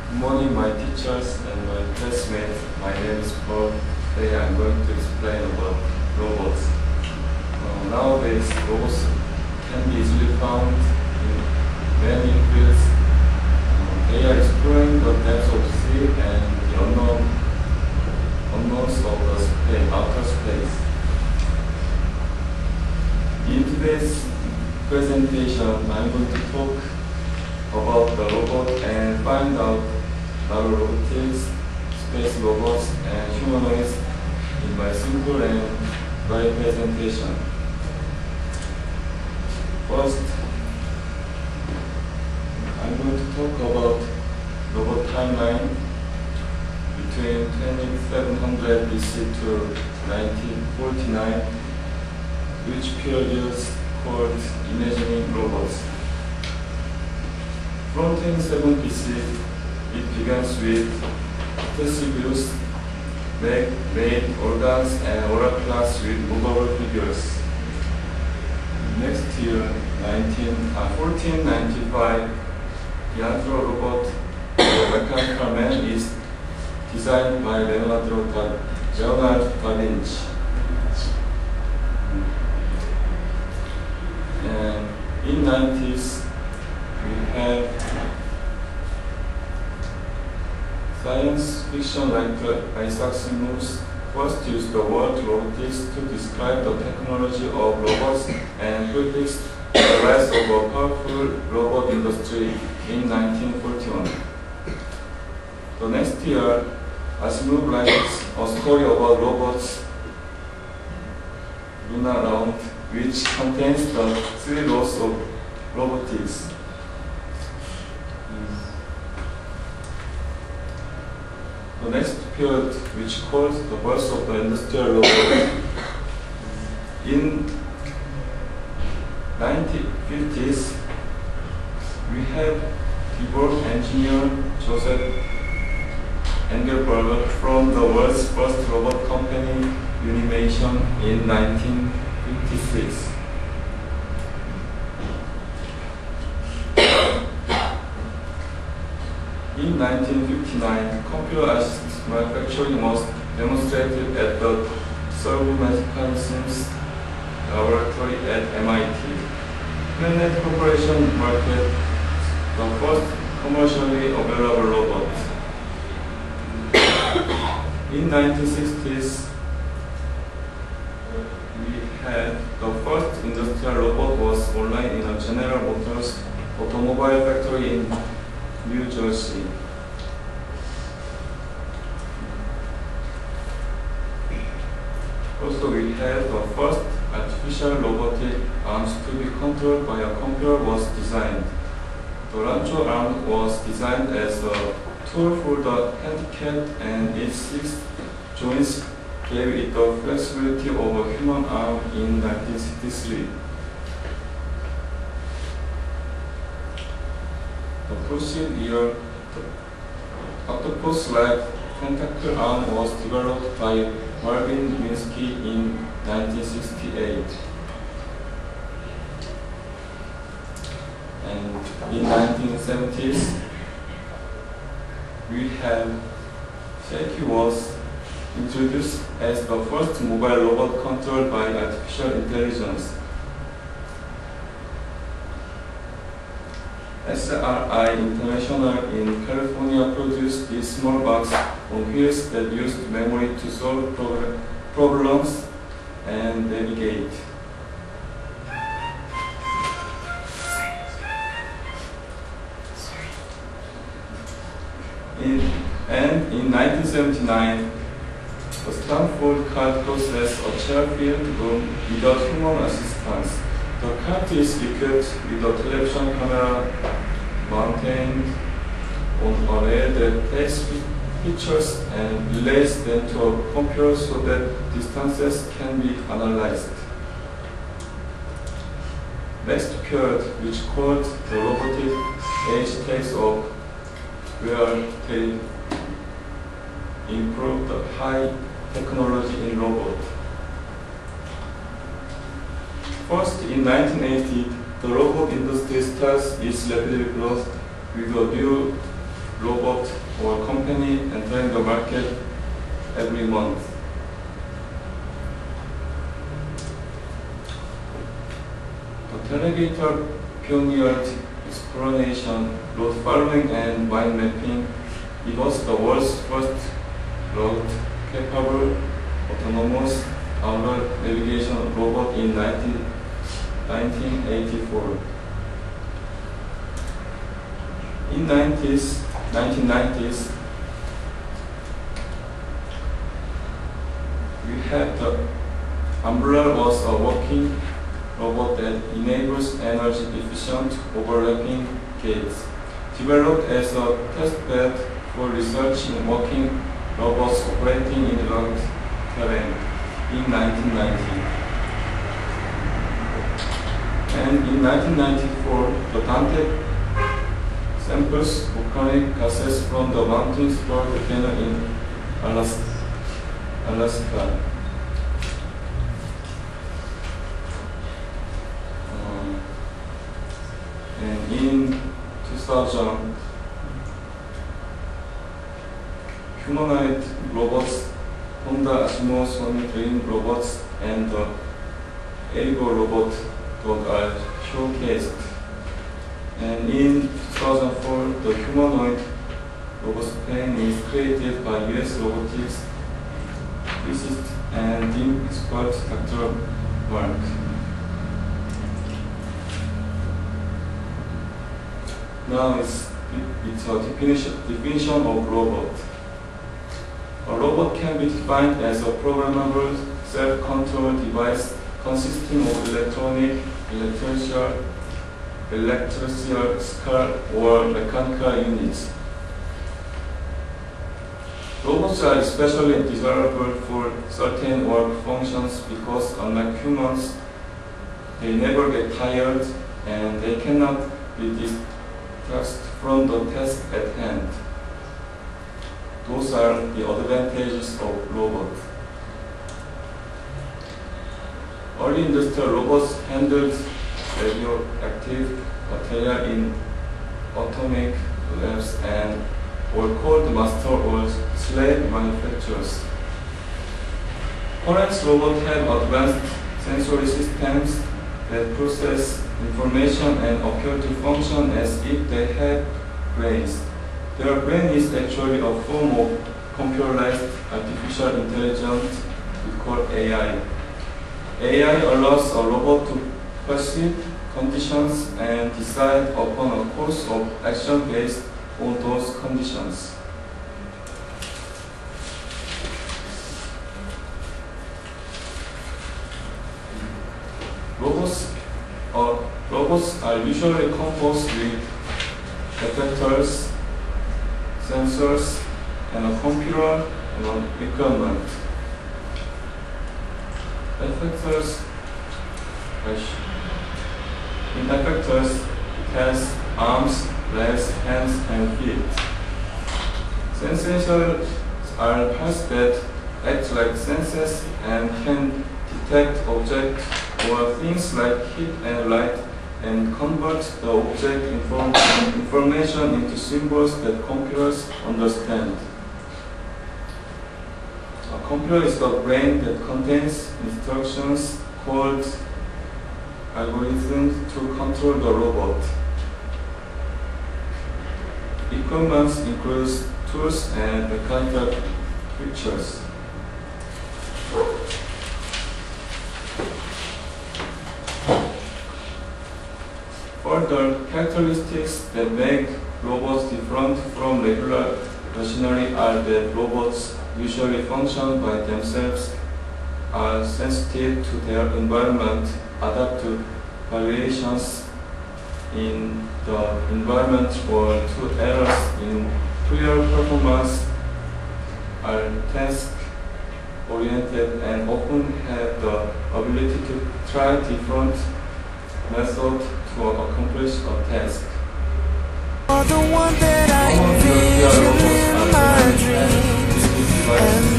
Good morning, my teachers and my classmates. My name is Paul. Today I'm going to explain about robots. Nowadays, robots can be easily found in many fields. They are exploring the depths of the sea and the unknowns of the space, outer space. In today's presentation, I'm going to talk about the robot and find out nanorobotics, space robots, and humanoids in my simple and bright presentation. First, I'm going to talk about robot timeline between 2700 BC to 1949, which period is called imagining robots. From 27 BC, it begins with Theseus made organs and oracles with movable figures. Next year, 1495, the Andro robot, the mechanical man, is designed by Leonardo da Vinci. And in 90s, we have science fiction writer Isaac Asimov's first used the word robotics to describe the technology of robots and predicts the rise of a powerful robot industry in 1941. The next year, Asimov writes a story about robots, Luna Round, which contains the three laws of robotics. The next period, which calls the birth of the industrial robot, in 1950s, we have keyboard engineer Joseph Engelberger from the world's first robot company, Unimation, in 1956. In 1959, computer-assisted manufacturing was demonstrated at the Servo Mechanisms Laboratory at MIT. Planet Corporation marketed the first commercially available robot. In 1960s, we had the first industrial robot was online in a General Motors automobile factory in New Jersey. Also, we had the first artificial robotic arms to be controlled by a computer was designed. The Rancho arm was designed as a tool for the handicapped, and its 6 joints gave it the flexibility of a human arm in 1963. The preceding year, the octopus-like tentacle arm was developed by Marvin Minsky in 1968. And in 1970s, we have Shaky was introduced as the first mobile robot controlled by artificial intelligence. SRI International in California produced this small box on wheels that used memory to solve problems and navigate. In 1979, the Stanford cart processed a chair-filled room without human assistance. The cart is equipped with a television camera mounted on a rail that takes pictures and relays them to a computer so that distances can be analyzed. Next period, which called the robotic age, takes off, where they improved the high technology in robots. First, in 1980, the robot industry starts its rapid growth with a view robot or company entering the market every month. The Telegator pioneered exploration, road following, and mind mapping. It was the world's first road-capable autonomous outdoor navigation robot in 1984. In 1990s, we had the Umbrella was a working robot that enables energy-efficient overlapping gates. Developed as a testbed for research in working robots operating in rugged terrain in 1990. And in 1994, the Dante samples volcanic gases from the mountains volcano in Alaska. And in 2000, humanoid robots, Honda Asimo Sony Dream robots, and the Aigo robot dog are showcased. And in 2004, the humanoid robot plane is created by US robotics physicist and team expert Dr. Mark. Now it's a definition of robot. A robot can be defined as a programmable, self-controlled device consisting of electronic, electrical, or mechanical units. Robots are especially desirable for certain work functions because, unlike humans, they never get tired and they cannot be distracted from the task at hand. Those are the advantages of robots. Early industrial robots handled radioactive material in atomic labs and were called master or slave manufacturers. Current robots have advanced sensory systems that process information and appear to function as if they had brains. Their brain is actually a form of computerized artificial intelligence we call AI. AI allows a robot to perceive conditions and decide upon a course of action based on those conditions. Robots are usually composed with effectors, sensors, and a computer and equipment. Effectors has arms, legs, hands, and feet. Sensors are parts that act like senses and can detect objects or things like heat and light and convert the object information into symbols that computers understand. A computer is the brain that contains instructions called algorithms to control the robot. Equipment includes tools and mechanical features. Further characteristics that make robots different from regular machinery are that robots usually function by themselves, are sensitive to their environment, adapt to variations in the environment or to errors in prior performance, are task-oriented and often have the ability to try different methods to accomplish a task. The one that I envision in my dreams.